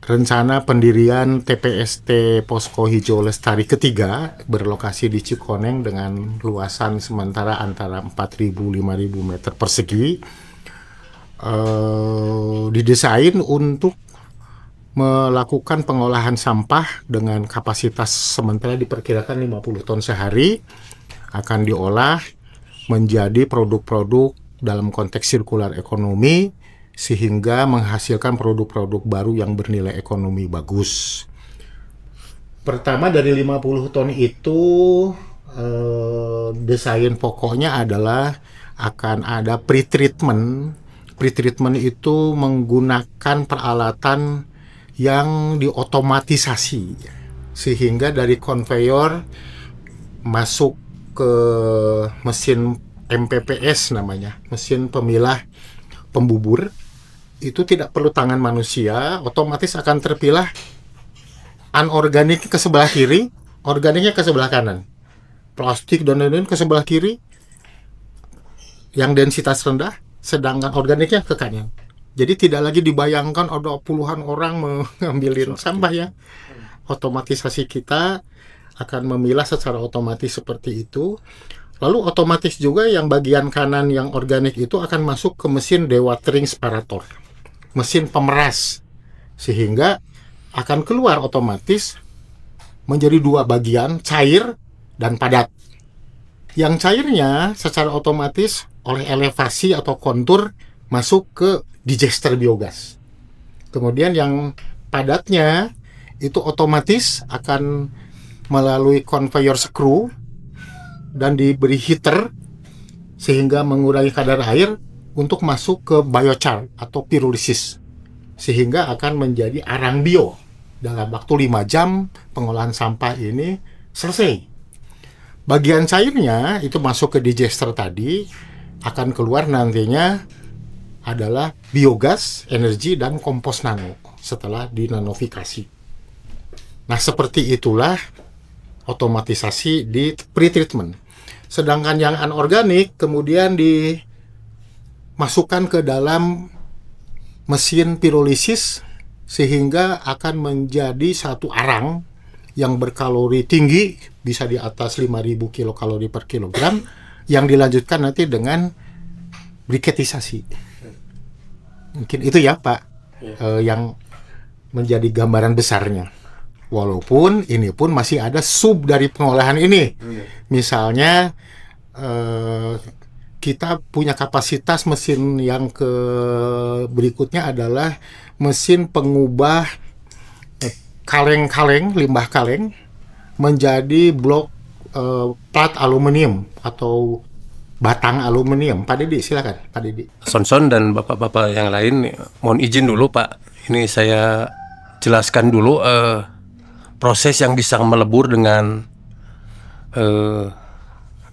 rencana pendirian TPST Posko Hijau Lestari ketiga berlokasi di Cikoneng dengan luasan sementara antara 4.000-5.000 meter persegi didesain untuk melakukan pengolahan sampah dengan kapasitas sementara diperkirakan 50 ton sehari, akan diolah menjadi produk-produk dalam konteks sirkular ekonomi sehingga menghasilkan produk-produk baru yang bernilai ekonomi bagus. Pertama dari 50 ton itu desain pokoknya adalah akan ada pre-treatment. Pre-treatment itu menggunakan peralatan yang diotomatisasi sehingga dari konveyor masuk ke mesin MPPS namanya, mesin pemilah pembubur. Itu tidak perlu tangan manusia, otomatis akan terpilah anorganik ke sebelah kiri, organiknya ke sebelah kanan. Plastik dan lain-lain ke sebelah kiri yang densitas rendah, sedangkan organiknya ke kanan. Jadi tidak lagi dibayangkan ada puluhan orang mengambilin sampah ya. Otomatisasi kita akan memilah secara otomatis seperti itu. Lalu otomatis juga yang bagian kanan yang organik itu akan masuk ke mesin dewatering separator, mesin pemeras, sehingga akan keluar otomatis menjadi dua bagian, cair dan padat. Yang cairnya secara otomatis oleh elevasi atau kontur masuk ke digester biogas. Kemudian yang padatnya itu otomatis akan melalui conveyor screw dan diberi heater sehingga mengurangi kadar air untuk masuk ke biochar atau pirulisis, sehingga akan menjadi arang bio. Dalam waktu 5 jam pengolahan sampah ini selesai. Bagian cairnya itu masuk ke digester tadi, akan keluar nantinya adalah biogas, energi, dan kompos nano setelah dinanofikasi. Nah, seperti itulah otomatisasi di pre-treatment. Sedangkan yang anorganik kemudian dimasukkan ke dalam mesin pirulisis sehingga akan menjadi satu arang yang berkalori tinggi, bisa di atas 5.000 kilokalori per kilogram, yang dilanjutkan nanti dengan briketisasi. Mungkin itu ya Pak, yang menjadi gambaran besarnya. Walaupun ini pun masih ada sub dari pengolahan ini. Misalnya kita punya kapasitas mesin yang berikutnya adalah mesin pengubah kaleng-kaleng, limbah kaleng menjadi blok plat aluminium atau batang aluminium. Pak Didi, silakan Pak Didi. Sonson dan bapak-bapak yang lain, mohon izin dulu Pak. Ini saya jelaskan dulu proses yang bisa melebur dengan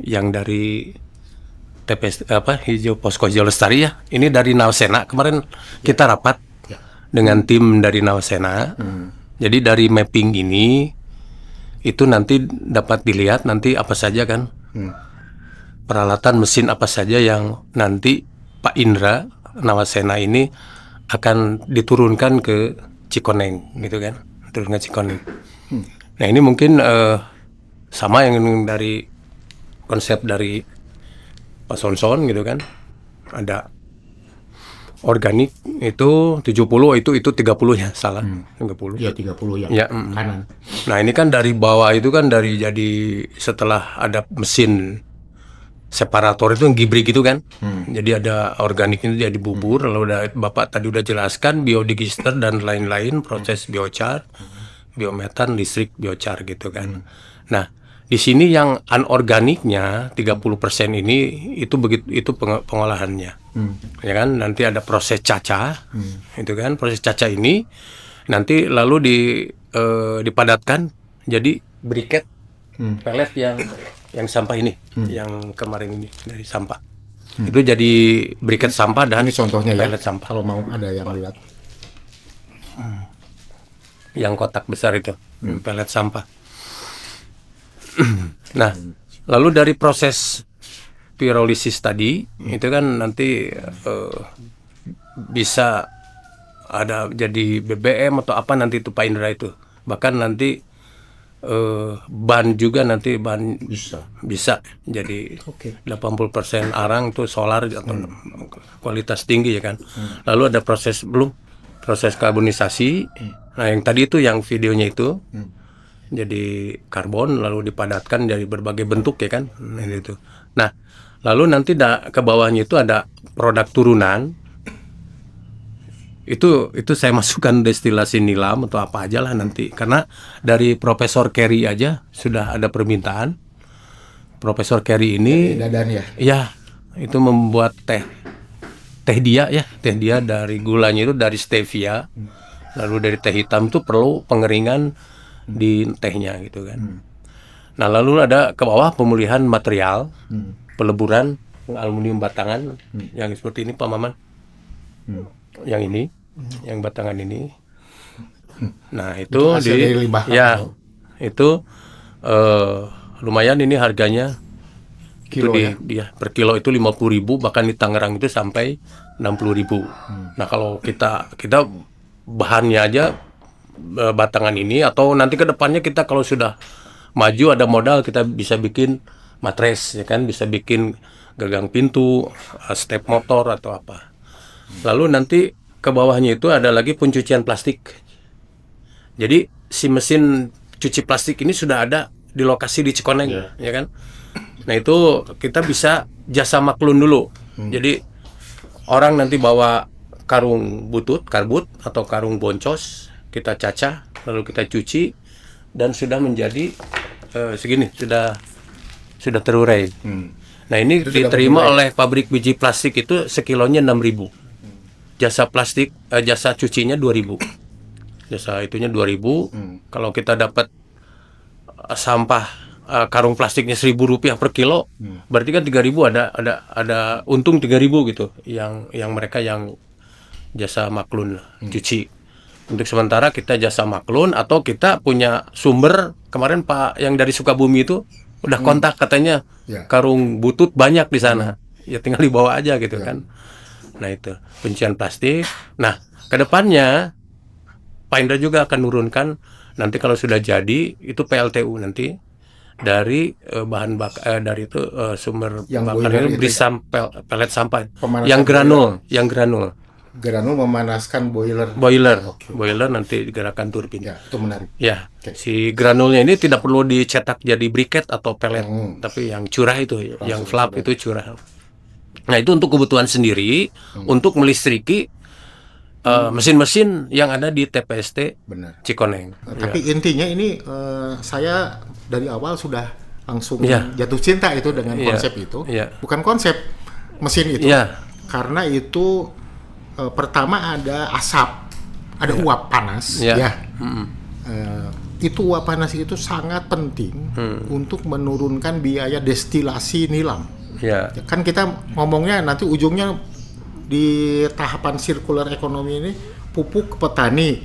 yang dari TPS Posko Hijau Lestari ya. Ini dari Nawasena. Kemarin kita rapat dengan tim dari Nawasena. Jadi dari mapping ini itu nanti dapat dilihat nanti apa saja kan. Peralatan mesin apa saja yang nanti Pak Indra Nawasena ini akan diturunkan ke Cikoneng gitu kan. Turun ke Cikoneng. Nah, ini mungkin sama yang dari konsep dari Pak Sonson gitu kan. Ada organik itu 70, itu 30 ya, salah. 30. Ya 30 yang kanan. Nah, ini kan dari bawah itu kan jadi setelah ada mesin separator itu yang gibrig gitu kan. Jadi ada organik itu jadi bubur, lalu Bapak tadi udah jelaskan biodigester dan lain-lain, proses biochar, biometan, listrik, biochar gitu kan. Nah, di sini yang anorganiknya 30% ini itu pengolahannya. Ya kan, nanti ada proses caca. Itu kan, proses caca ini nanti lalu dipadatkan jadi briket pelet yang sampah ini, yang kemarin ini dari sampah. Itu jadi briket sampah dan ini contohnya pelet ya, sampah. kalau mau ada yang lihat. Yang kotak besar itu, pelet sampah. Nah, lalu dari proses pirolisis tadi, itu kan nanti bisa ada jadi BBM atau apa nanti itu Pak Indra itu. Bahkan nanti ban juga nanti ban bisa jadi 80% arang tuh solar atau kualitas tinggi ya kan. Lalu ada proses karbonisasi. Nah yang tadi itu yang videonya itu jadi karbon lalu dipadatkan dari berbagai bentuk ya kan. Nah lalu nanti ke bawahnya itu ada produk turunan. Itu saya masukkan destilasi nilam atau apa aja lah nanti, karena dari Profesor Kerry aja sudah ada permintaan. Profesor Kerry ini Dadan ya? Ya, itu membuat teh dia ya, teh dia dari gulanya itu dari stevia, lalu dari teh hitam itu perlu pengeringan di tehnya gitu kan. Nah lalu ada ke bawah pemulihan material, peleburan aluminium batangan yang seperti ini Pak Maman, yang ini. Yang batangan ini, nah itu itu lumayan ini harganya kilo itu per kilo itu 50.000, bahkan di Tangerang itu sampai 60.000. Nah kalau kita bahannya aja batangan ini, atau nanti ke depannya kita kalau sudah maju ada modal kita bisa bikin matres ya kan, bisa bikin gagang pintu, step motor atau apa. Lalu nanti ke bawahnya itu ada lagi pencucian plastik. Jadi si mesin cuci plastik ini sudah ada di lokasi di Cikoneng, ya kan? Nah itu kita bisa jasa maklun dulu. Jadi orang nanti bawa karung karbut atau karung boncos, kita cacah, lalu kita cuci dan sudah menjadi segini, sudah terurai. Nah ini diterima oleh pabrik biji plastik itu sekilonya 6.000. Jasa plastik, jasa cucinya 2.000. Jasa itunya 2.000. Kalau kita dapat sampah karung plastiknya Rp1.000 per kilo, berarti kan 3.000 ada untung 3.000 gitu. Yang mereka yang jasa maklun cuci. Untuk sementara kita jasa maklun, atau kita punya sumber. Kemarin Pak yang dari Sukabumi itu udah kontak katanya karung butut banyak di sana. Ya tinggal dibawa aja gitu kan. Nah itu penyucian plastik. Nah kedepannya Pak Indra juga akan nurunkan nanti kalau sudah jadi itu PLTU nanti dari bahan dari itu sumber bakarnya beri pelet sampah yang granul, Granul memanaskan boiler. Boiler nanti digerakkan turbin. Ya, itu menarik. Ya, si granulnya ini tidak perlu dicetak jadi briket atau pelet, tapi yang curah itu, yang flap itu curah. Nah itu untuk kebutuhan sendiri, untuk melistriki mesin-mesin yang ada di TPST Cikoneng. Tapi intinya ini saya dari awal sudah langsung jatuh cinta itu dengan konsep itu. Bukan konsep mesin itu, karena itu pertama ada asap, ada uap panas. Itu uap panas itu sangat penting untuk menurunkan biaya destilasi nilam. Kan kita ngomongnya nanti ujungnya di tahapan sirkular ekonomi ini pupuk ke petani,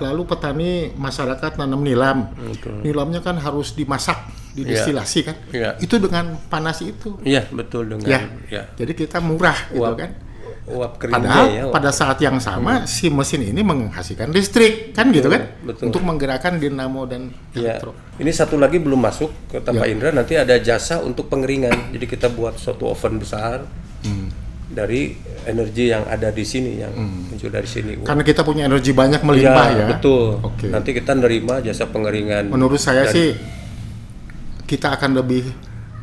lalu petani masyarakat nanam nilam. Nilamnya kan harus dimasak, didestilasi kan. Itu dengan panas itu. Betul dengan. Jadi kita murah gitu kan. Padahal pada saat yang sama si mesin ini menghasilkan listrik kan gitu kan, untuk menggerakkan dinamo dan elektro. Ini satu lagi belum masuk kata Pak Indra, nanti ada jasa untuk pengeringan. Jadi kita buat suatu oven besar dari energi yang ada di sini, yang muncul dari sini. Karena kita punya energi banyak melimpah ya. Betul. Nanti kita nerima jasa pengeringan. Menurut saya sih kita akan lebih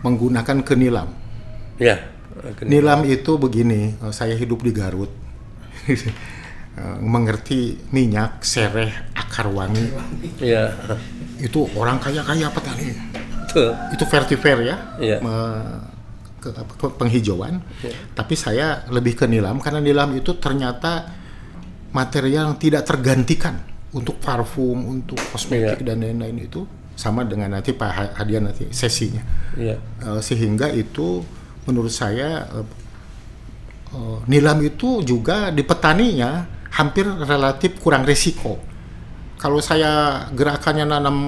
menggunakan kenilam. Nilam itu begini, saya hidup di Garut, mengerti minyak, sereh, akar wangi. Itu orang kaya petani. Itu vertiver ya, penghijauan. Tapi saya lebih ke nilam, karena nilam itu ternyata material yang tidak tergantikan untuk parfum, untuk kosmetik dan lain-lain itu, sama dengan nanti Pak Hadian nanti sesinya. Sehingga itu menurut saya nilam itu juga di petaninya hampir relatif kurang risiko. Kalau saya gerakannya nanam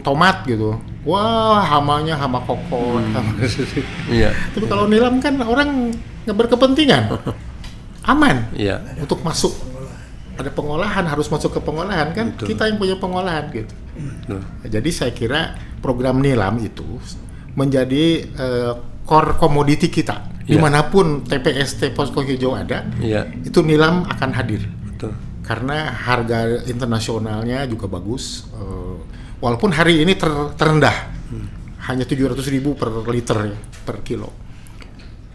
tomat gitu, wah hamanya hama kokot. Tapi kalau nilam kan orang nggak berkepentingan, aman untuk masuk ada pengolahan, harus masuk ke pengolahan kan. Betul. Kita yang punya pengolahan gitu. Betul. Jadi saya kira program Nilam itu menjadi core komoditi kita. Dimanapun TPST Posko Hijau ada, itu Nilam akan hadir. Betul. Karena harga internasionalnya juga bagus. Walaupun hari ini terendah, hanya 700.000 per liter per kilo.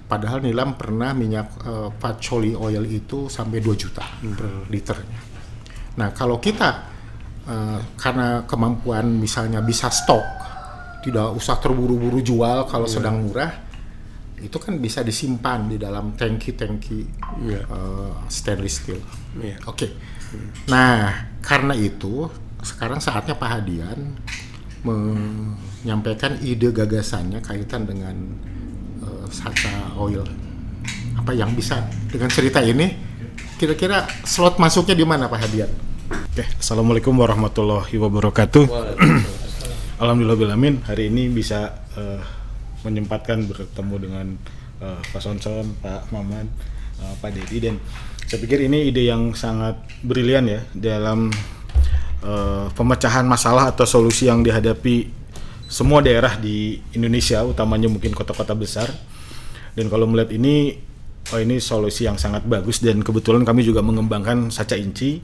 Padahal Nilam pernah minyak patchouli oil itu sampai 2 juta per liternya. Nah kalau kita karena kemampuan misalnya bisa stok, tidak usah terburu-buru jual kalau sedang murah, itu kan bisa disimpan di dalam tangki-tangki stainless steel. Oke. Nah karena itu sekarang saatnya Pak Hadian menyampaikan ide gagasannya kaitan dengan Sacha Oil. Apa yang bisa dengan cerita ini kira-kira slot masuknya di mana Pak Hadian? Oke, Assalamualaikum warahmatullahi wabarakatuh. Alhamdulillahirrahmanirrahim, hari ini bisa menyempatkan bertemu dengan Pak Sonson, Pak Maman, Pak Dedi, dan saya pikir ini ide yang sangat brilian ya dalam pemecahan masalah atau solusi yang dihadapi semua daerah di Indonesia, utamanya mungkin kota-kota besar. Dan kalau melihat ini, ini solusi yang sangat bagus, dan kebetulan kami juga mengembangkan Sacha Inci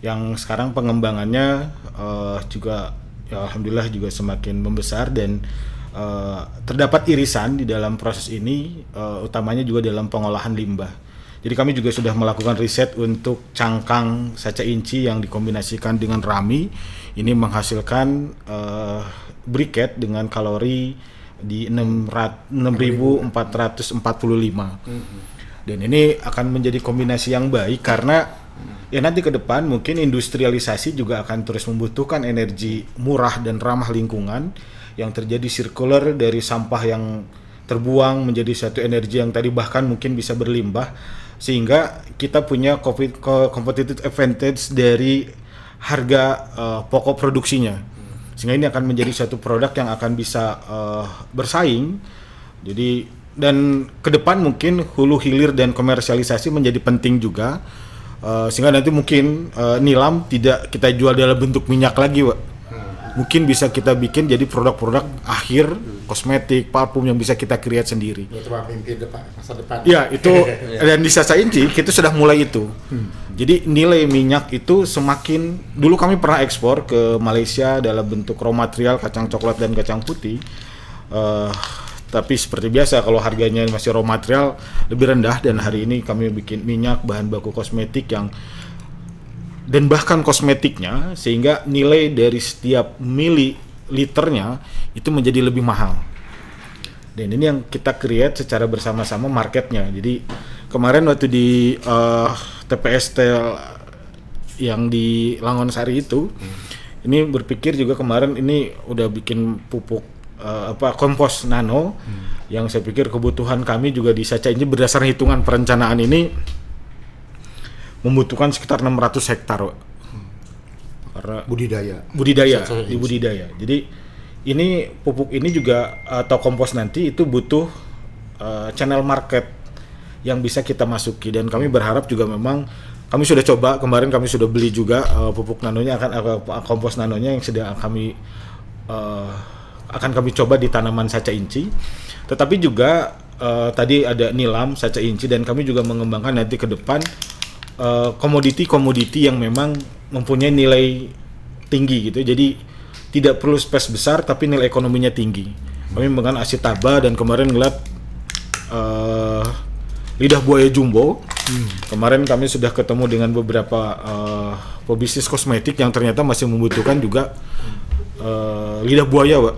yang sekarang pengembangannya juga ya, alhamdulillah juga semakin membesar, dan terdapat irisan di dalam proses ini, utamanya juga dalam pengolahan limbah. Jadi kami juga sudah melakukan riset untuk cangkang Sacha Inci yang dikombinasikan dengan rami. Ini menghasilkan briket dengan kalori di 6.445. Dan ini akan menjadi kombinasi yang baik karena ya nanti ke depan mungkin industrialisasi juga akan terus membutuhkan energi murah dan ramah lingkungan, yang terjadi circular dari sampah yang terbuang menjadi satu energi yang tadi bahkan mungkin bisa berlimbah, sehingga kita punya competitive advantage dari harga pokok produksinya. Sehingga ini akan menjadi satu produk yang akan bisa bersaing. Jadi dan ke depan mungkin hulu hilir dan komersialisasi menjadi penting juga, sehingga nanti mungkin Nilam tidak kita jual dalam bentuk minyak lagi, Wak. Mungkin bisa kita bikin jadi produk-produk akhir, kosmetik, parfum yang bisa kita create sendiri. Itu mimpi masa depan. Ya, itu dan di Sacha Inci kita sudah mulai itu. Jadi nilai minyak itu semakin, dulu kami pernah ekspor ke Malaysia dalam bentuk raw material kacang coklat dan kacang putih. Tapi seperti biasa kalau harganya masih raw material lebih rendah, dan hari ini kami bikin minyak bahan baku kosmetik yang dan bahkan kosmetiknya, sehingga nilai dari setiap mililiternya itu menjadi lebih mahal. Dan ini yang kita create secara bersama-sama marketnya. Jadi kemarin waktu di TPST yang di Langonsari itu, ini berpikir juga kemarin ini udah bikin pupuk kompos nano, yang saya pikir kebutuhan kami juga di Sacha ini berdasarkan hitungan perencanaan ini membutuhkan sekitar 600 hektar, karena budidaya. Jadi ini pupuk ini juga atau kompos nanti itu butuh channel market yang bisa kita masuki, dan kami berharap juga memang kami sudah coba kemarin, kami sudah beli juga pupuk nanonya, kompos nanonya yang sedang akan kami coba di tanaman Sacha Inci. Tetapi juga tadi ada Nilam, Sacha Inci, dan kami juga mengembangkan nanti ke depan komoditi yang memang mempunyai nilai tinggi gitu. Jadi tidak perlu space besar tapi nilai ekonominya tinggi. Kami menggunakan asitaba, dan kemarin ngeliat lidah buaya jumbo. Kemarin kami sudah ketemu dengan beberapa pebisnis kosmetik yang ternyata masih membutuhkan juga lidah buaya, Pak.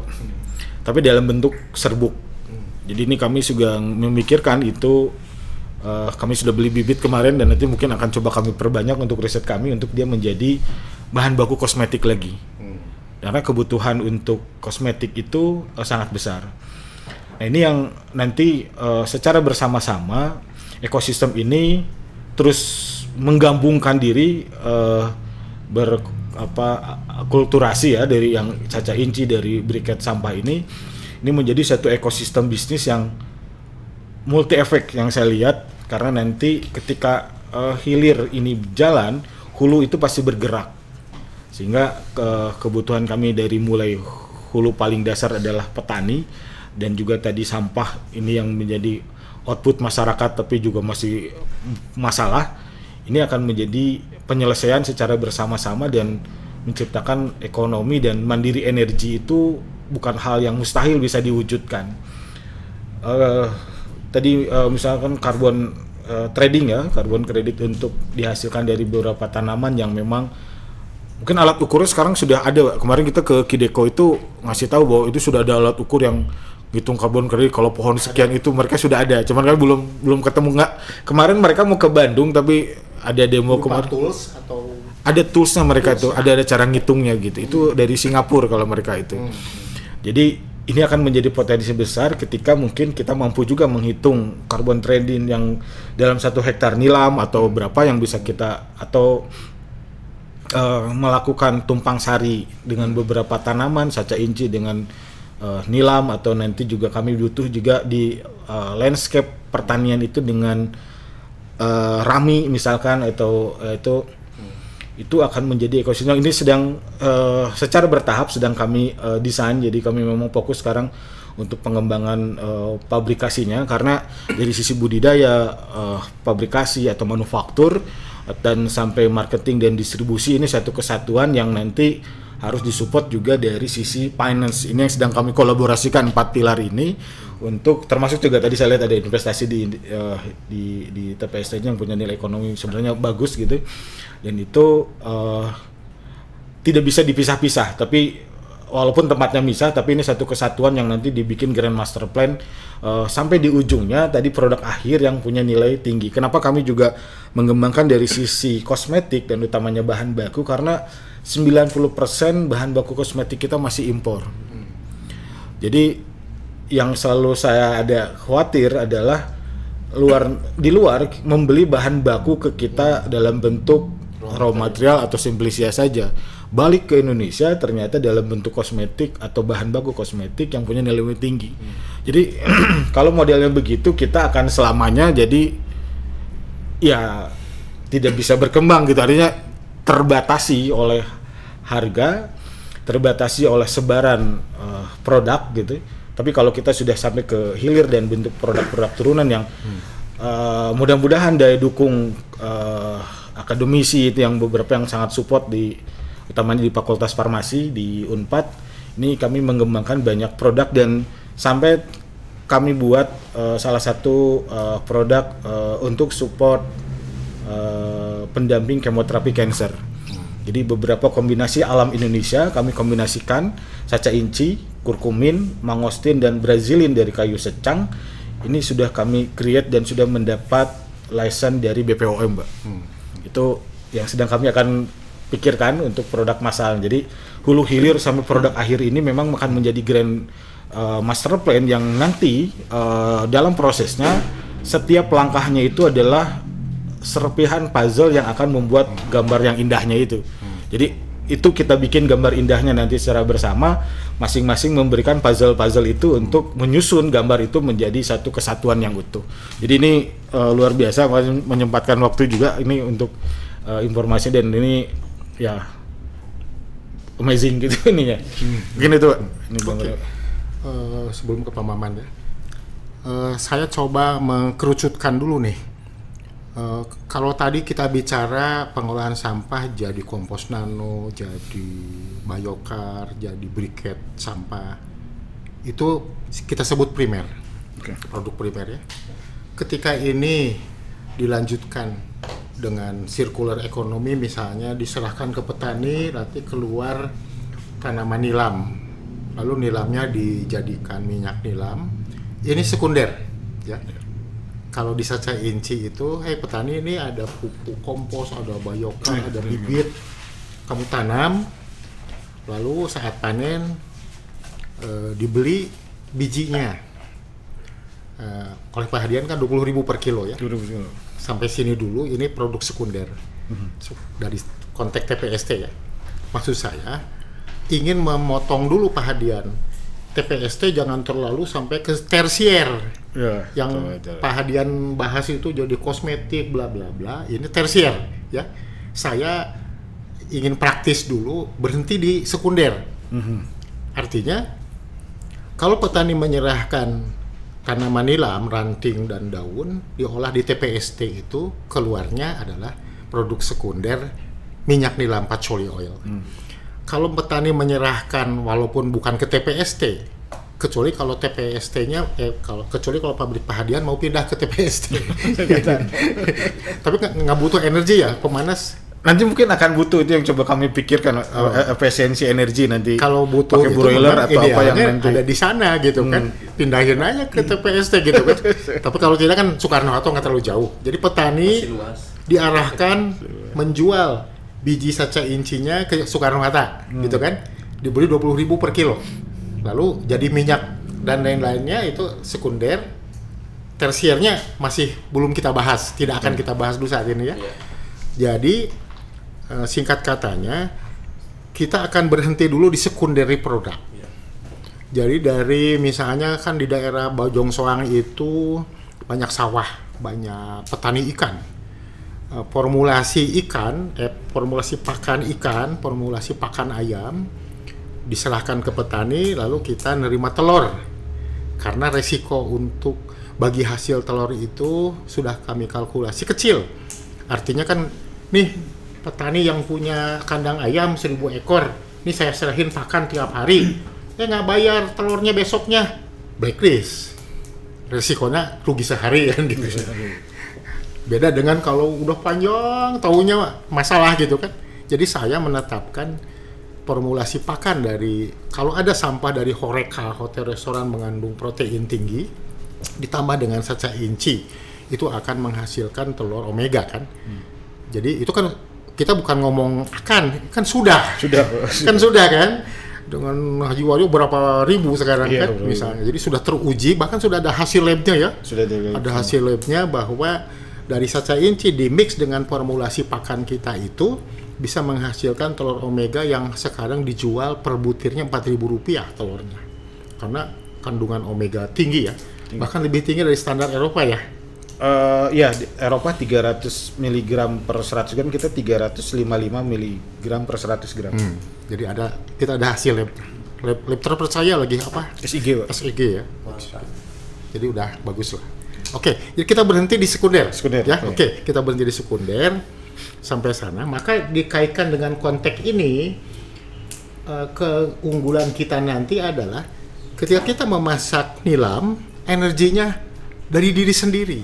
Tapi dalam bentuk serbuk. Jadi ini kami juga memikirkan itu. Kami sudah beli bibit kemarin, dan nanti mungkin akan coba kami perbanyak untuk riset kami untuk dia menjadi bahan baku kosmetik lagi. Karena kebutuhan untuk kosmetik itu sangat besar. Nah ini yang nanti secara bersama-sama ekosistem ini terus menggabungkan diri kulturasi ya, dari yang Sacha Inci, dari briket sampah ini menjadi satu ekosistem bisnis yang multi efek yang saya lihat, karena nanti ketika hilir ini jalan, hulu itu pasti bergerak. Sehingga kebutuhan kami dari mulai hulu paling dasar adalah petani, dan juga tadi sampah ini yang menjadi output masyarakat tapi juga masih masalah. Ini akan menjadi penyelesaian secara bersama-sama dan menciptakan ekonomi, dan mandiri energi itu bukan hal yang mustahil bisa diwujudkan. Tadi misalkan karbon trading ya, karbon kredit untuk dihasilkan dari beberapa tanaman yang memang mungkin alat ukurnya sekarang sudah ada. Kemarin kita ke Kideko itu ngasih tahu bahwa itu sudah ada alat ukur yang hitung karbon kredit, kalau pohon sekian itu mereka sudah ada. Cuman kan belum ketemu. Nggak, kemarin mereka mau ke Bandung tapi ada demo kemarin. Tools atau ada toolsnya mereka itu, ada cara ngitungnya gitu. Itu dari Singapura kalau mereka itu. Jadi ini akan menjadi potensi besar ketika mungkin kita mampu juga menghitung karbon trading yang dalam 1 hektar nilam atau berapa yang bisa kita, atau melakukan tumpang sari dengan beberapa tanaman, saca inci dengan nilam, atau nanti juga kami butuh juga di landscape pertanian itu dengan rami misalkan, atau itu akan menjadi ekosistem. Ini sedang secara bertahap sedang kami desain. Jadi kami memang fokus sekarang untuk pengembangan pabrikasinya, karena dari sisi budidaya, pabrikasi atau manufaktur, dan sampai marketing dan distribusi, ini satu kesatuan yang nanti harus disupport juga dari sisi finance. Ini yang sedang kami kolaborasikan 4 pilar ini, untuk termasuk juga tadi saya lihat ada investasi di TPST yang punya nilai ekonomi sebenarnya bagus gitu, dan itu tidak bisa dipisah-pisah. Tapi walaupun tempatnya misah, tapi ini satu kesatuan yang nanti dibikin grand master plan sampai di ujungnya tadi produk akhir yang punya nilai tinggi. Kenapa kami juga mengembangkan dari sisi kosmetik dan utamanya bahan baku, karena 90% bahan baku kosmetik kita masih impor. Jadi yang selalu saya ada khawatir adalah di luar membeli bahan baku ke kita dalam bentuk raw material atau simplisia saja. Balik ke Indonesia ternyata dalam bentuk kosmetik atau bahan baku kosmetik yang punya nilai tinggi. Jadi kalau modelnya begitu, kita akan selamanya jadi ya tidak bisa berkembang gitu. Artinya terbatasi oleh harga, terbatasi oleh sebaran produk gitu. Tapi kalau kita sudah sampai ke hilir dan bentuk produk-produk turunan yang mudah-mudahan daya dukung akademisi itu yang beberapa yang sangat support utamanya di Fakultas Farmasi di Unpad, ini kami mengembangkan banyak produk, dan sampai kami buat salah satu produk untuk support pendamping kemoterapi cancer. Jadi beberapa kombinasi alam Indonesia kami kombinasikan, saca inci, kurkumin, mangostin, dan brazilin dari kayu secang. Ini sudah kami create dan sudah mendapat license dari BPOM, Mbak. Itu yang sedang kami akan pikirkan untuk produk massal. Jadi hulu hilir sampai produk akhir ini memang akan menjadi grand master plan yang nanti dalam prosesnya setiap langkahnya itu adalah serpihan puzzle yang akan membuat gambar yang indahnya itu. Jadi itu kita bikin gambar indahnya nanti secara bersama, masing-masing memberikan puzzle-puzzle itu untuk menyusun gambar itu menjadi satu kesatuan yang utuh. Jadi ini luar biasa, menyempatkan waktu juga ini untuk informasi, dan ini ya amazing gitu ininya. Mungkin itu Pak. Ini okay. Sebelum ke Pak Maman ya, saya coba mengkerucutkan dulu nih. Kalau tadi kita bicara pengolahan sampah jadi kompos nano, jadi biokar, jadi briket sampah, itu kita sebut primer, produk primer ya. Ketika ini dilanjutkan dengan circular economy, misalnya diserahkan ke petani, nanti keluar tanaman nilam, lalu nilamnya dijadikan minyak nilam, ini sekunder ya. Kalau di saca inci itu, petani ini ada pupuk kompos, ada biokar, ada bibit, kamu tanam, lalu saat panen dibeli bijinya. Oleh Pak Hadian kan 20.000 per kilo ya. 20.000. Sampai sini dulu, ini produk sekunder dari konteks TPST ya. Maksud saya ingin memotong dulu Pak Hadian. TPST jangan terlalu sampai ke tersier ya, yang betul. Pak Hadian bahas itu jadi kosmetik bla bla bla, ini tersier ya. saya ingin praktis dulu, berhenti di sekunder. Artinya, kalau petani menyerahkan tanaman nilam, ranting dan daun, diolah di TPST itu, keluarnya adalah produk sekunder minyak nilam patchouli oil. Kalau petani menyerahkan walaupun bukan ke TPST, kecuali kalau TPST-nya, kecuali kalau pabrik Pahadian mau pindah ke TPST. Tapi nggak butuh energi ya, pemanas. Nanti mungkin akan butuh, itu yang coba kami pikirkan, efisiensi energi nanti. Kalau butuh pakai broiler atau apa yang nanti ada di sana gitu kan, pindahin aja ke TPST gitu kan. Tapi kalau tidak kan Soekarno-Hatta nggak terlalu jauh. Jadi petani diarahkan menjual biji saca incinya ke Soekarno-Hatta gitu kan, dibeli 20.000 per kilo. Lalu jadi minyak dan lain-lainnya itu sekunder. Tersiernya masih belum kita bahas, tidak akan kita bahas dulu saat ini ya. Jadi singkat katanya, kita akan berhenti dulu di secondary product. Jadi dari misalnya kan di daerah Bojong Soang itu banyak sawah, banyak petani ikan. Formulasi ikan, formulasi pakan ikan, formulasi pakan ayam diserahkan ke petani, lalu kita nerima telur. Karena resiko untuk bagi hasil telur itu sudah kami kalkulasi kecil. Artinya kan nih petani yang punya kandang ayam 1.000 ekor, ini saya serahin pakan tiap hari, nggak bayar telurnya besoknya, blacklist, resikonya rugi sehari kan gitu. Beda dengan kalau udah panjang tahunya masalah gitu kan. Jadi saya menetapkan formulasi pakan dari, kalau ada sampah dari Horeca, hotel restoran mengandung protein tinggi, ditambah dengan saca inci, itu akan menghasilkan telur omega kan. Jadi itu kan kita bukan ngomong akan, kan sudah kan dengan Haji Wario berapa ribu sekarang kan misalnya. Jadi sudah teruji, bahkan sudah ada hasil labnya ya. Ada hasil labnya bahwa dari saca inci di mix dengan formulasi pakan kita itu bisa menghasilkan telur omega yang sekarang dijual per butirnya Rp4.000 telurnya. Karena kandungan omega tinggi ya. Bahkan lebih tinggi dari standar Eropa ya. Ya, di Eropa 300 mg per 100 gram, kita 355 mg per 100 gram. Jadi kita ada hasil lab terpercaya lagi apa? SIG, Pak. SIG ya. Jadi udah bagus lah. Oke, jadi kita berhenti di sekunder ya. Oke, kita berhenti di sekunder sampai sana. Maka dikaitkan dengan konteks ini, keunggulan kita nanti adalah ketika kita memasak nilam, energinya dari diri sendiri,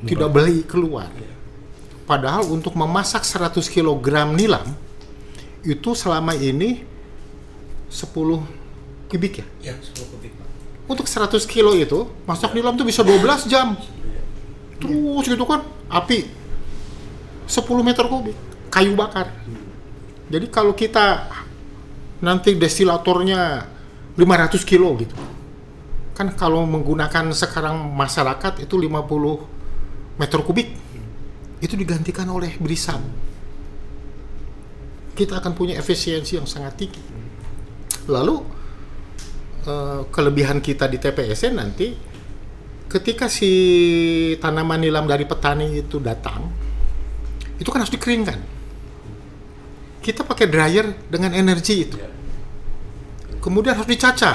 tidak beli keluar. Padahal untuk memasak 100 kg nilam itu selama ini 10 kubik ya? 10 kubik. Untuk 100 kilo itu, masak nilam itu bisa 12 jam. Terus gitu kan, api 10 meter kubik, kayu bakar. Jadi kalau kita nanti destilatornya 500 kilo gitu, kan kalau menggunakan sekarang masyarakat itu 50 meter kubik, itu digantikan oleh brisam. Kita akan punya efisiensi yang sangat tinggi. Lalu kelebihan kita di TPSN nanti, ketika si tanaman nilam dari petani itu datang, itu kan harus dikeringkan. Kita pakai dryer dengan energi itu. Kemudian harus dicacah.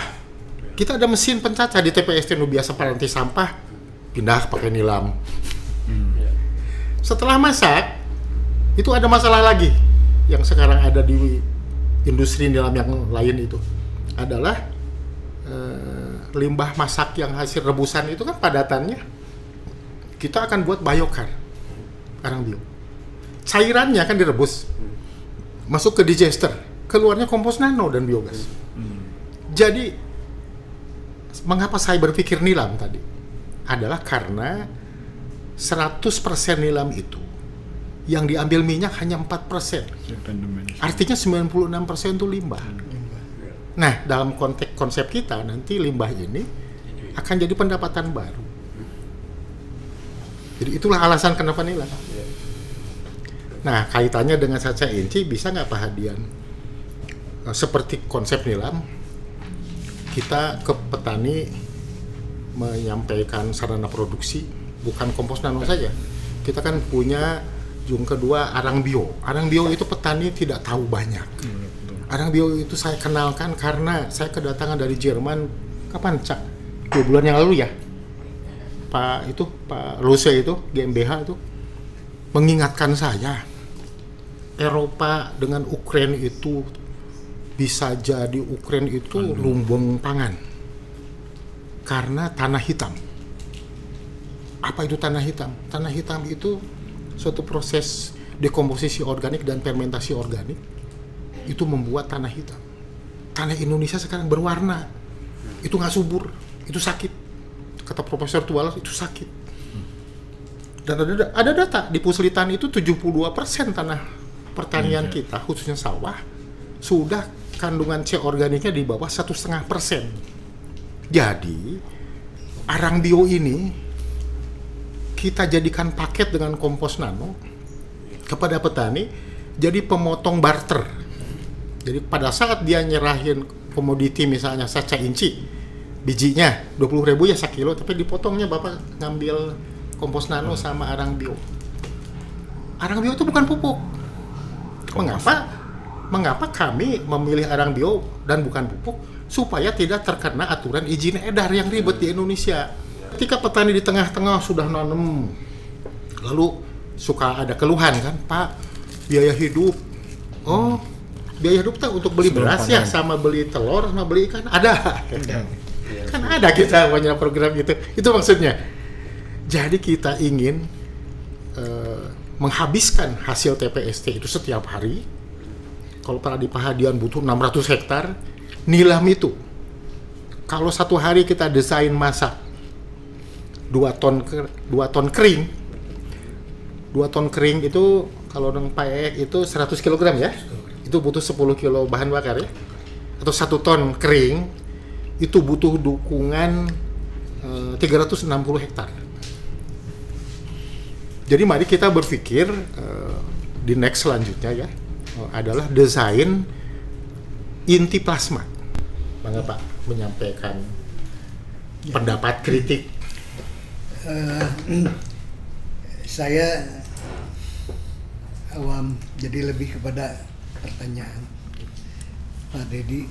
Kita ada mesin pencacah di TPSN biasa paranti sampah, pindah pakai nilam. Setelah masak, itu ada masalah lagi yang sekarang ada di industri nilam yang lain itu adalah limbah masak yang hasil rebusan itu kan padatannya kita akan buat biokar, karang bio. Cairannya kan direbus, masuk ke digester, keluarnya kompos nano dan biogas. Jadi mengapa saya berpikir nilam tadi adalah karena 100% nilam itu yang diambil minyak hanya 4%. Artinya 96% itu limbah. Nah, dalam konteks konsep kita nanti limbah ini akan jadi pendapatan baru. Jadi itulah alasan kenapa nilam. Nah, kaitannya dengan saca inci, bisa nggak Pak Hadian? Seperti konsep nilam, kita ke petani menyampaikan sarana produksi, bukan kompos nano saja. Kita kan punya Yang kedua arang bio. Arang bio itu petani tidak tahu banyak. Arang bio itu saya kenalkan karena saya kedatangan dari Jerman kapan Cak? 2 bulan yang lalu ya. Pak Rose itu GmbH itu mengingatkan saya Eropa dengan Ukraina itu bisa jadi Ukraina itu lumbung pangan karena tanah hitam. Apa itu tanah hitam? Tanah hitam itu suatu proses dekomposisi organik dan fermentasi organik itu membuat tanah hitam. Tanah Indonesia sekarang berwarna, itu nggak subur, itu sakit. Kata Profesor Tualas itu sakit. Dan ada data di Puslitan itu 72% tanah pertanian kita khususnya sawah sudah kandungan C organiknya di bawah 1,5%. Jadi arang bio ini kita jadikan paket dengan kompos nano kepada petani jadi pemotong barter. Jadi pada saat dia nyerahin komoditi misalnya saca inci bijinya 20.000 ya 1 kilo, tapi dipotongnya Bapak ngambil kompos nano sama arang bio. Arang bio itu bukan pupuk. Mengapa kami memilih arang bio dan bukan pupuk? Supaya tidak terkena aturan izin edar yang ribet di Indonesia. Ketika petani di tengah-tengah sudah nanam, lalu suka ada keluhan kan, Pak, biaya hidup. Oh, biaya hidup tuh untuk beli beras ya, sama beli telur, sama beli ikan ada. Kan ada kita punya program gitu. Itu maksudnya. Jadi kita ingin menghabiskan hasil TPST itu setiap hari. Kalau padi pahadian butuh 600 hektar, nilam itu. Kalau satu hari kita desain masak 2 ton kering. 2 ton kering itu kalau dengan paek itu 100 kg ya. Itu butuh 10 kilo bahan bakar ya. Atau 1 ton kering itu butuh dukungan 360 hektar. Jadi mari kita berpikir di next selanjutnya ya adalah desain inti plasma. Bangga Pak menyampaikan pendapat kritik. Saya awam, jadi lebih kepada pertanyaan Pak Dedi.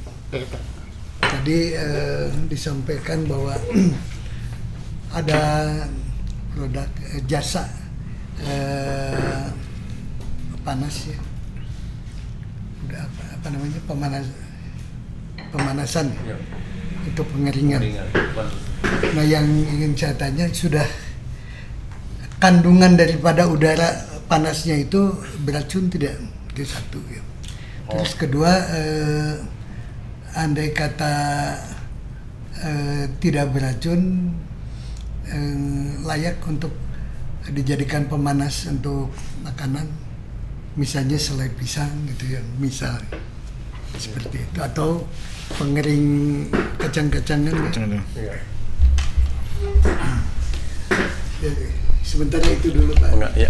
Tadi disampaikan bahwa ada produk jasa panas ya, udah apa namanya pemanasan ya. Itu pengeringan. Nah yang ingin saya tanya, sudah kandungan daripada udara panasnya itu beracun tidak? Itu satu ya. Terus kedua, andai kata tidak beracun, layak untuk dijadikan pemanas untuk makanan, misalnya selai pisang gitu ya, misal seperti itu, atau pengering kacang-kacangan ya. Sebentar itu dulu Pak. Enggak, ya.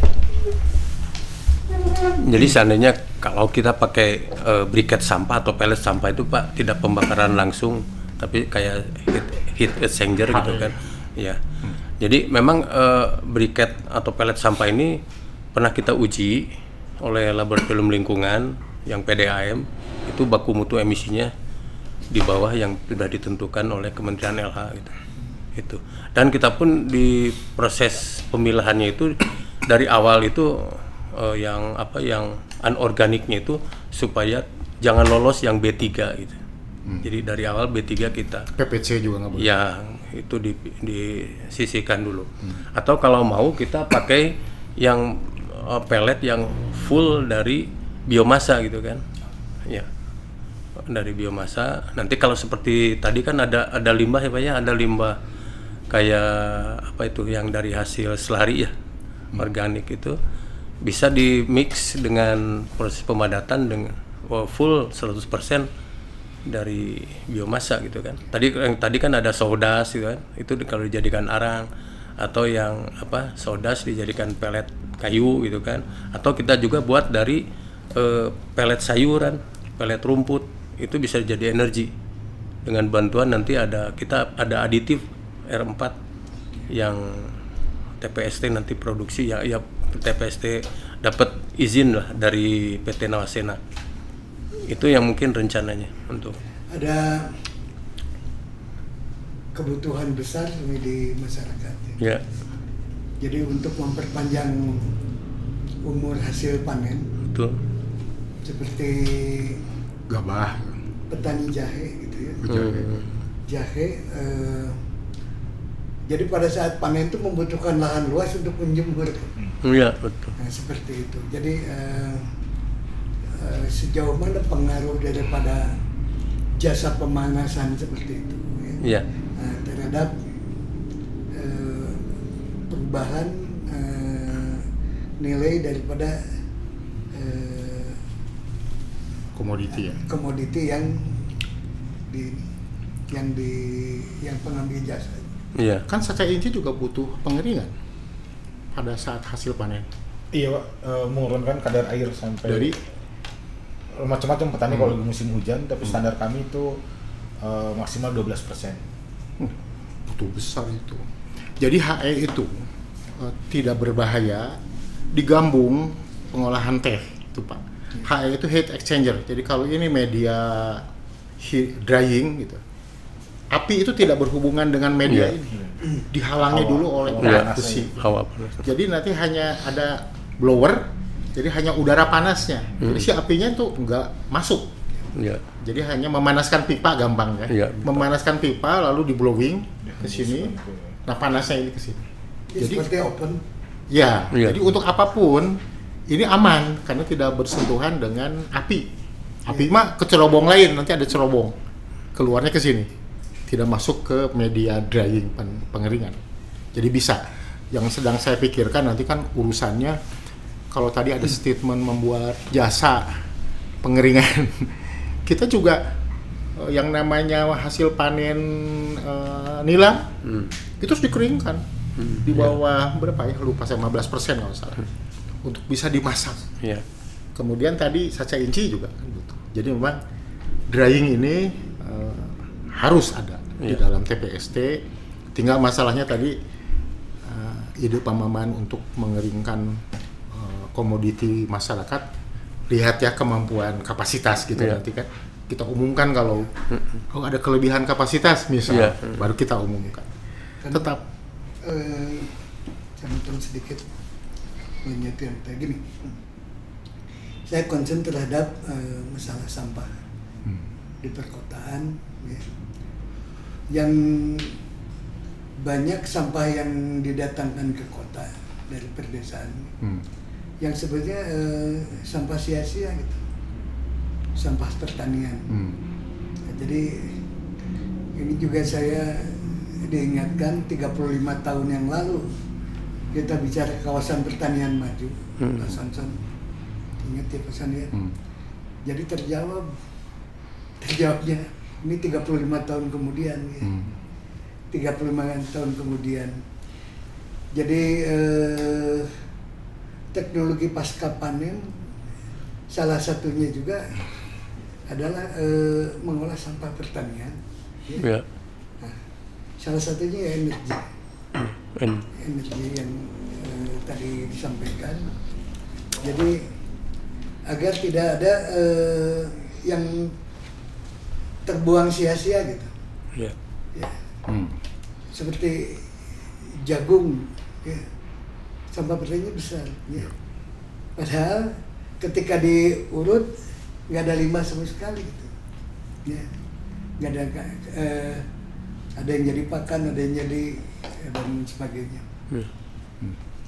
Jadi seandainya kalau kita pakai briket sampah atau pellet sampah itu Pak, tidak pembakaran langsung, tapi kayak heat exchanger gitu kan, ya. Jadi memang briket atau pellet sampah ini pernah kita uji oleh laboratorium lingkungan yang PDAM, itu baku mutu emisinya di bawah yang sudah ditentukan oleh Kementerian LH gitu. Itu. Dan kita pun di proses pemilahannya itu dari awal itu yang anorganiknya itu supaya jangan lolos yang B3 gitu. Jadi dari awal B3 kita PPC juga nggak boleh. Ya, itu disisihkan dulu. Atau kalau mau kita pakai yang pellet yang full dari biomasa gitu kan. Ya. Dari biomasa. Nanti kalau seperti tadi kan ada limbah ya Pak ya, ada limbah kayak apa itu yang dari hasil selari ya. Organik itu bisa di mix dengan proses pemadatan dengan full 100% dari biomasa gitu kan. Tadi kan ada sodas gitu kan. Itu kalau dijadikan arang, atau yang sodas dijadikan pelet kayu gitu kan. Atau kita juga buat dari pelet sayuran, pelet rumput, itu bisa jadi energi. Dengan bantuan nanti kita ada aditif R4 yang TPST nanti produksi ya TPST dapat izin lah dari PT Nawasena. Itu yang mungkin rencananya untuk Ada kebutuhan besar ini di masyarakat. ya Jadi untuk memperpanjang umur hasil panen, itu seperti Gabah. petani jahe gitu ya. Hmm. Jahe, jadi pada saat panen itu membutuhkan lahan luas untuk menjemur. Iya betul. Nah, seperti itu. Jadi sejauh mana pengaruh daripada jasa pemanasan seperti itu ya, Iya. terhadap perubahan nilai daripada Komoditi ya. komoditi yang pengambil jasa. Iya. Kan saca inci juga butuh pengeringan pada saat hasil panen. Iya, Pak, menurunkan kadar air sampai Dari macam-macam petani kalau lagi musim hujan, tapi standar kami itu maksimal 12%. butuh besar itu. Jadi HE itu tidak berbahaya di Gambung pengolahan teh itu Pak. HE itu heat exchanger. Jadi kalau ini media drying gitu, api itu tidak berhubungan dengan media Iya. ini, dihalangi Hawa. dulu oleh Iya. besi. Hawa panas. Jadi nanti hanya ada blower, jadi hanya udara panasnya. Jadi si apinya tuh nggak masuk. Iya. Jadi hanya memanaskan pipa gampang kan? Iya, pipa. Memanaskan pipa lalu di blowing ke sini. Nah panasnya ini ke sini. Jadi seperti open. Ya, Iya. jadi untuk apapun ini aman karena tidak bersentuhan dengan api. Api mah ke cerobong lain, nanti ada cerobong keluarnya ke sini. Tidak masuk ke media drying pengeringan. Jadi bisa. Yang sedang saya pikirkan nanti kan urusannya kalau tadi ada statement membuat jasa pengeringan. Kita juga yang namanya hasil panen nila itu harus dikeringkan di bawah berapa ya, lupa saya 15% kalau salah, untuk bisa dimasak. Iya. Kemudian tadi saca inci juga kan butuh. Jadi memang drying ini harus ada di Iya. dalam TPST. Tinggal masalahnya tadi ide Pak Maman untuk mengeringkan komoditi masyarakat. Lihat ya kemampuan kapasitas gitu Iya. nanti kan kita umumkan kalau ada kelebihan kapasitas misal, Iya. baru kita umumkan. Tetap Saya potong sedikit menyetir kayak gini. Saya concern terhadap masalah sampah di perkotaan, ya. Yang banyak sampah yang didatangkan ke kota dari perdesaan, yang sebenarnya sampah sia-sia gitu, sampah pertanian. Nah, jadi ini juga saya diingatkan 35 tahun yang lalu kita bicara kawasan pertanian maju, Pak Sonson, ingat ya Pak Son ya. Jadi terjawabnya ini 35 tahun kemudian ya. 35 tahun kemudian. Jadi teknologi pasca panen salah satunya juga adalah mengolah sampah pertanian. Ya. Iya. Nah, salah satunya ya energi. En- Energi yang tadi disampaikan. Jadi agar tidak ada yang terbuang sia-sia gitu. Iya. Ya. Seperti jagung, ya. Sampah pertanian besar. Ya. Padahal ketika diurut nggak ada limbah sama sekali gitu. Ya. Nggak ada ada yang jadi pakan, ada yang jadi dan sebagainya.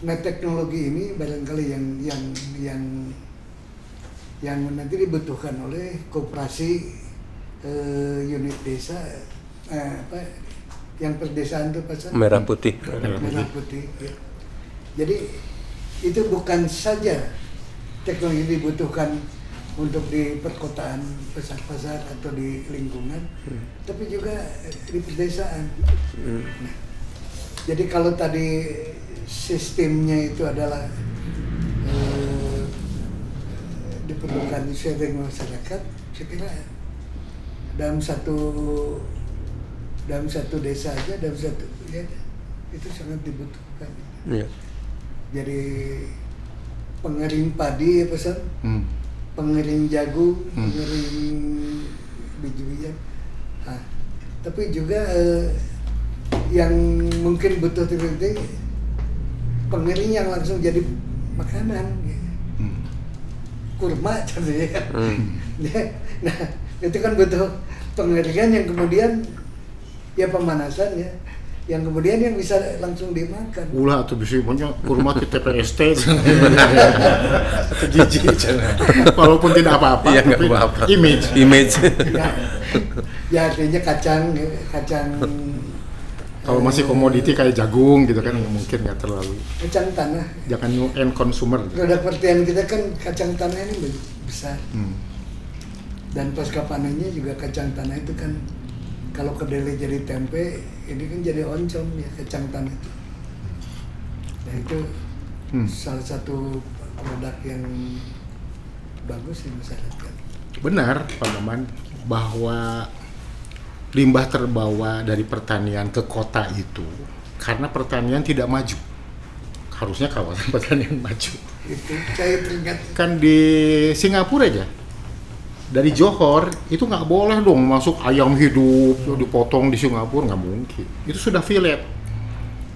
Nah teknologi ini barangkali yang nanti dibutuhkan oleh koperasi unit desa yang perdesaan itu pasal Merah putih. merah putih. Ya. Jadi itu bukan saja teknologi dibutuhkan untuk di perkotaan, pasar-pasar atau di lingkungan, tapi juga di pedesaan. Nah, jadi kalau tadi sistemnya itu adalah diperlukan sharing masyarakat, saya kira dalam satu desa aja, dalam satu ya, itu sangat dibutuhkan. Iya. Jadi pengering padi ya pesan, pengering jagung, pengering biji-bijian. Nah, tapi juga yang mungkin butuh tertentu pengering yang langsung jadi makanan, kurma contohnya. Nah itu kan butuh pengeringan yang kemudian ya pemanasan ya, yang kemudian yang bisa langsung dimakan. Ulah atau bisa punya kurma di TPST atau jijik, walaupun tidak apa-apa, Iya, nggak tapi apa-apa. image. Ya artinya kacang Kalau masih komoditi kayak jagung gitu kan mungkin nggak terlalu. kacang tanah. Jangan new end consumer. Produk pertanian kita kan kacang tanah ini besar. Dan pasca panennya juga kacang tanah itu kan kalau kedelai jadi tempe, ini kan jadi oncom ya kacang tanah itu. Nah itu salah satu produk yang bagus di masyarakat. Benar, Pak Maman, bahwa limbah terbawa dari pertanian ke kota itu karena pertanian tidak maju. Harusnya kawasan pertanian maju. Itu saya teringat Kan di Singapura aja, dari Johor itu nggak boleh dong masuk ayam hidup dipotong di Singapura, nggak mungkin. Itu sudah fillet.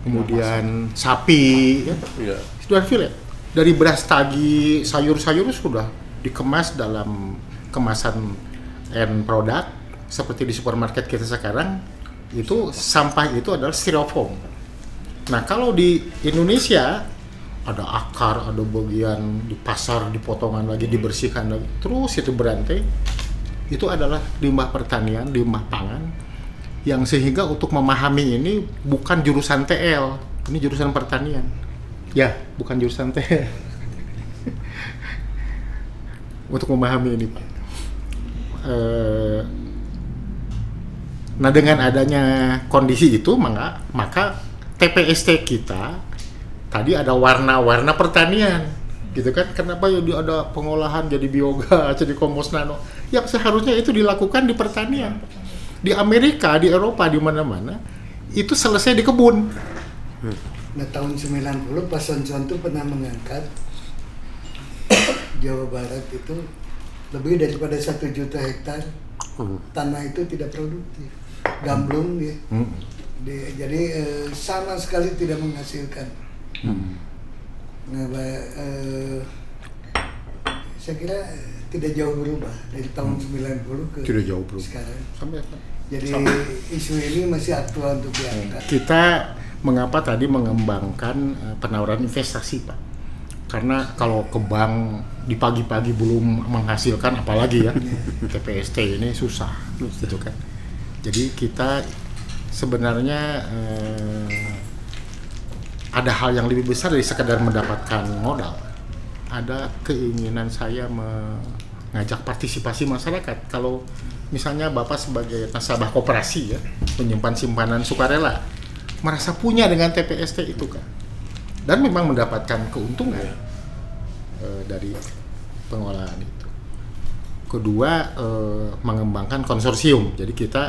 Kemudian sapi, ya, Iya. sudah fillet. Dari beras tagi, sayur-sayur sudah dikemas dalam kemasan end product seperti di supermarket kita sekarang. Itu sampah itu adalah styrofoam. Nah kalau di Indonesia ada akar, ada bagian di pasar dipotongan lagi, dibersihkan lagi, terus itu berantai. Itu adalah limbah pertanian, limbah pangan, yang sehingga untuk memahami ini bukan jurusan TL, ini jurusan pertanian. Ya, bukan jurusan TL. Untuk memahami ini, Pak. Nah dengan adanya kondisi itu maka TPST kita tadi ada warna-warna pertanian gitu kan. Kenapa ya ada pengolahan jadi biogas, jadi kompos nano, yang seharusnya itu dilakukan di pertanian. Di Amerika, di Eropa, di mana-mana itu selesai di kebun. Nah tahun 90 Pak Sonson tuh pernah mengangkat Jawa Barat itu lebih daripada 1 juta hektar tanah itu tidak produktif, gamblung dia. Jadi sama sekali tidak menghasilkan. Nah, saya kira tidak jauh berubah dari tahun 90 ke Tidak jauh berubah. sekarang. Sampai Jadi isu ini masih aktual untuk diangkat. kita mengapa tadi mengembangkan penawaran investasi, Pak? Karena kalau ke bank di pagi-pagi belum menghasilkan, apalagi ya TPST ini susah, gitu kan. Jadi kita sebenarnya ada hal yang lebih besar dari sekedar mendapatkan modal. Ada keinginan saya mengajak partisipasi masyarakat. Kalau misalnya Bapak sebagai nasabah koperasi ya, menyimpan simpanan sukarela, merasa punya dengan TPST itu kan, dan memang mendapatkan keuntungan dari pengolahan itu. Kedua, mengembangkan konsorsium. Jadi kita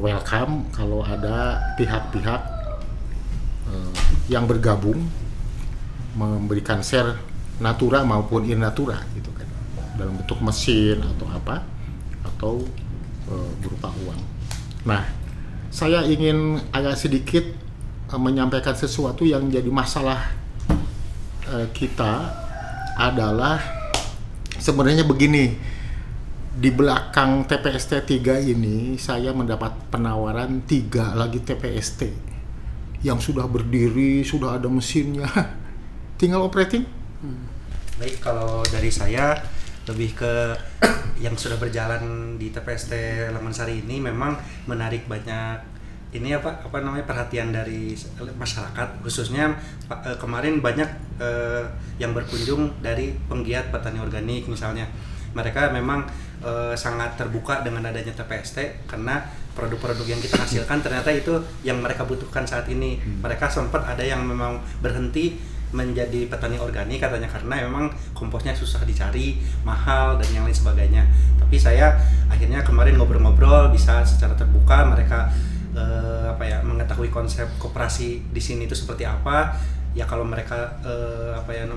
welcome kalau ada pihak-pihak yang bergabung memberikan share natura maupun in natura gitu kan, dalam bentuk mesin atau apa, atau berupa uang. Nah, saya ingin agak sedikit menyampaikan sesuatu yang jadi masalah kita adalah sebenarnya begini. Di belakang TPST 3 ini saya mendapat penawaran 3 lagi TPST yang sudah berdiri, sudah ada mesinnya, tinggal operating. Baik, kalau dari saya lebih ke yang sudah berjalan di TPST Lamansari ini memang menarik banyak ini apa namanya perhatian dari masyarakat, khususnya kemarin banyak yang berkunjung dari penggiat petani organik misalnya. Mereka memang sangat terbuka dengan adanya TPST karena produk-produk yang kita hasilkan ternyata itu yang mereka butuhkan saat ini. Mereka sempat ada yang memang berhenti menjadi petani organik katanya karena memang komposnya susah dicari, mahal dan yang lain sebagainya. Tapi saya akhirnya kemarin ngobrol-ngobrol bisa secara terbuka mereka mengetahui konsep koperasi di sini itu seperti apa. ya kalau mereka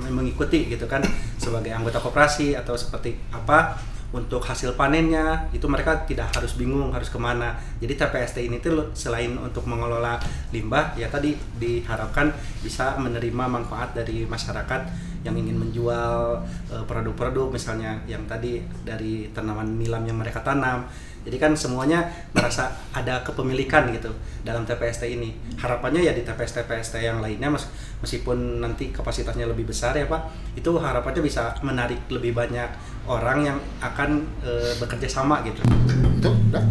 mengikuti gitu kan sebagai anggota koperasi atau seperti apa untuk hasil panennya itu mereka tidak harus bingung harus kemana. Jadi TPST ini tuh selain untuk mengelola limbah ya tadi diharapkan bisa menerima manfaat dari masyarakat yang ingin menjual produk-produk misalnya yang tadi dari tanaman nilam yang mereka tanam. Jadi kan semuanya merasa ada kepemilikan gitu dalam TPST ini. Harapannya ya di TPST yang lainnya meskipun nanti kapasitasnya lebih besar ya Pak, itu harapannya bisa menarik lebih banyak orang yang akan bekerja sama gitu. Itu udah.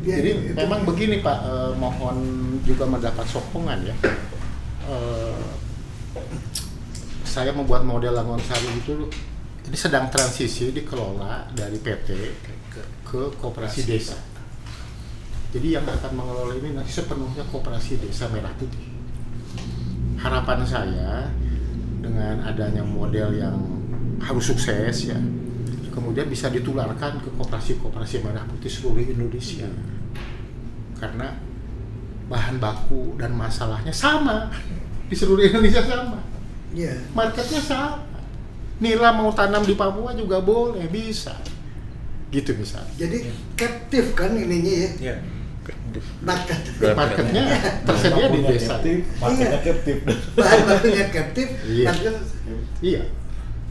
Jadi memang begini Pak, mohon juga mendapat sokongan ya. Saya membuat model Langonsari itu ini sedang transisi dikelola dari PT ke koperasi desa. Jadi yang akan mengelola ini nanti sepenuhnya koperasi desa Merah Putih. Harapan saya dengan adanya model yang harus sukses ya, kemudian bisa ditularkan ke koperasi-koperasi Merah Putih seluruh Indonesia. Karena bahan baku dan masalahnya sama di seluruh Indonesia sama. Iya. Marketnya sama. Nila mau tanam di Papua juga boleh, bisa. Gitu misalnya. Jadi captive kan ininya ya. Iya. Marketnya tersedia di desa. Marketnya captive. Bahan bakunya captive. Iya. market Iya.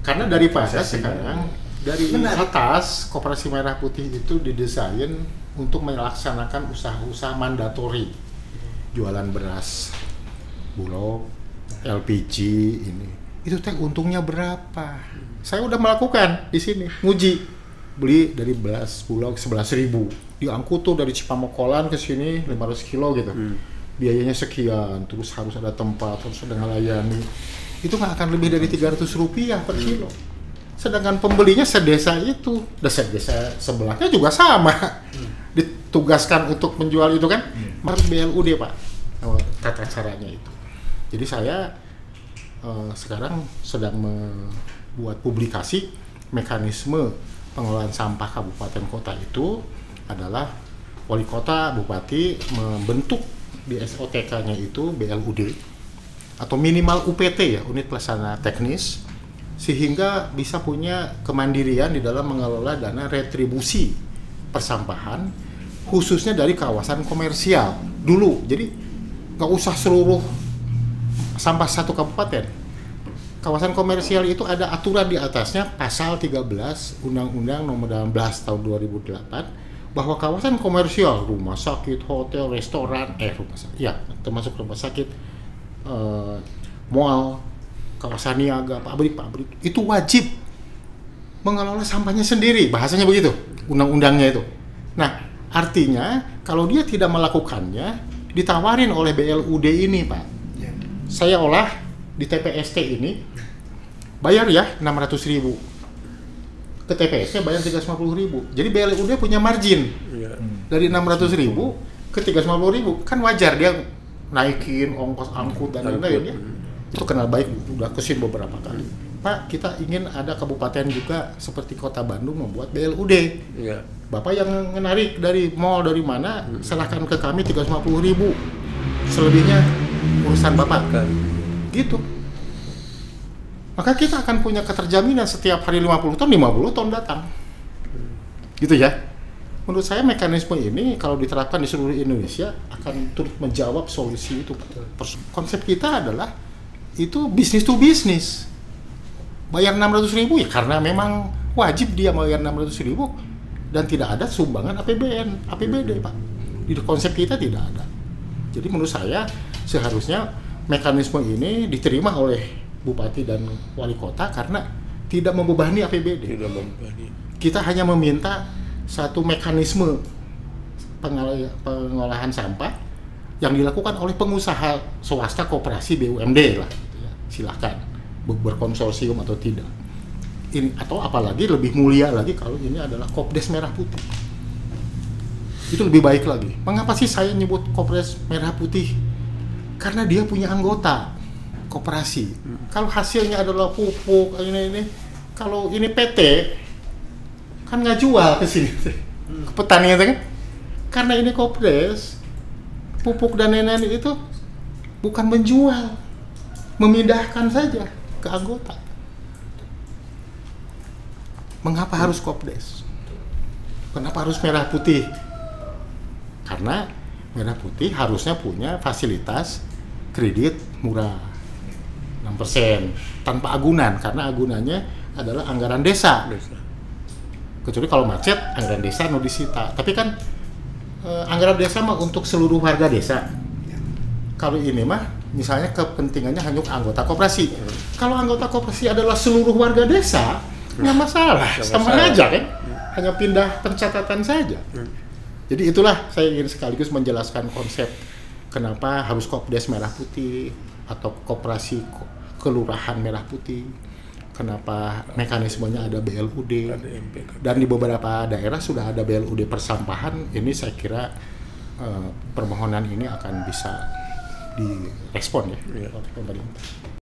Karena daripada sekarang dari Menarik. atas Koperasi Merah Putih itu didesain untuk melaksanakan usaha-usaha mandatori. Jualan beras, bulog, LPG ini. Itu teh untungnya berapa? Saya udah melakukan di sini, nguji. Beli dari beras bulog 11.000. Diangkut tuh dari Cipamokolan ke sini 500 kilo gitu. Biayanya sekian, terus harus ada tempat, harus ada ngelayani. Itu nggak akan lebih dari 300 rupiah per kilo. Sedangkan pembelinya sedesa itu, desa sebelahnya juga sama. Ditugaskan untuk menjual itu kan, harus BLUD Pak, tata caranya itu. Jadi saya sekarang sedang membuat publikasi mekanisme pengelolaan sampah kabupaten kota itu adalah wali kota, bupati membentuk di SOTK-nya itu BLUD atau minimal UPT ya, unit pelaksana teknis, sehingga bisa punya kemandirian di dalam mengelola dana retribusi persampahan khususnya dari kawasan komersial dulu. Jadi nggak usah seluruh sampah satu kabupaten. Kawasan komersial itu ada aturan di atasnya, pasal 13 Undang-Undang Nomor 18 Tahun 2008 bahwa kawasan komersial, rumah sakit, hotel, restoran, termasuk rumah sakit, mall, kawasan niaga, pabrik, itu wajib mengelola sampahnya sendiri, bahasanya begitu, undang-undangnya itu. Nah, artinya kalau dia tidak melakukannya, ditawarin oleh BLUD ini, Pak. Saya olah di TPST ini, bayar ya 600.000. Ke TPST bayar 350.000. Jadi BLUD punya margin. Dari 600.000 ke 350.000, kan wajar dia naikin ongkos angkut dan lain-lain ya. Itu kenal baik, udah kesini beberapa kali. Pak, kita ingin ada kabupaten juga seperti Kota Bandung membuat BLUD. Iya. Bapak yang menarik dari mall dari mana, serahkan ke kami 350.000. Selebihnya urusan Bapak. Gitu. Maka kita akan punya keterjaminan setiap hari 50 ton datang. Gitu ya. Menurut saya mekanisme ini kalau diterapkan di seluruh Indonesia akan turut menjawab solusi itu. Konsep kita adalah itu bisnis to bisnis. Bayar 600.000 ya karena memang wajib dia bayar 600.000 dan tidak ada sumbangan APBD Pak. Di konsep kita tidak ada. Jadi menurut saya seharusnya mekanisme ini diterima oleh bupati dan wali kota karena tidak membebani APBD. Tidak membebani. Kita hanya meminta satu mekanisme pengolahan sampah yang dilakukan oleh pengusaha swasta, koperasi, BUMD lah, gitu ya. Silahkan berkonsorsium atau tidak. Ini atau apalagi lebih mulia lagi kalau ini adalah Kopdes Merah Putih. Itu lebih baik lagi. Mengapa sih saya nyebut Kopdes Merah Putih? Karena dia punya anggota koperasi. Kalau hasilnya adalah pupuk ini, kalau ini PT kan nggak jual ke sini, ke petani kan? Karena ini Kopdes, pupuk dan lain-lain itu bukan menjual, memindahkan saja ke anggota. Mengapa harus Kopdes? Kenapa harus merah putih? Karena merah putih harusnya punya fasilitas kredit murah 6% tanpa agunan, karena agunannya adalah anggaran desa. Kecuali kalau macet, anggaran desa nu disita. Tapi kan anggaran desa mah untuk seluruh warga desa. Kalau ini mah misalnya kepentingannya hanya anggota koperasi. Kalau anggota koperasi adalah seluruh warga desa, nggak masalah, sama aja kan. Hanya pindah pencatatan saja. Jadi itulah saya ingin sekaligus menjelaskan konsep kenapa harus Kopdes merah putih atau koperasi kelurahan merah putih. Kenapa mekanismenya ada BLUD, dan di beberapa daerah sudah ada BLUD persampahan. Ini saya kira permohonan ini akan bisa direspon ya oleh pemerintah.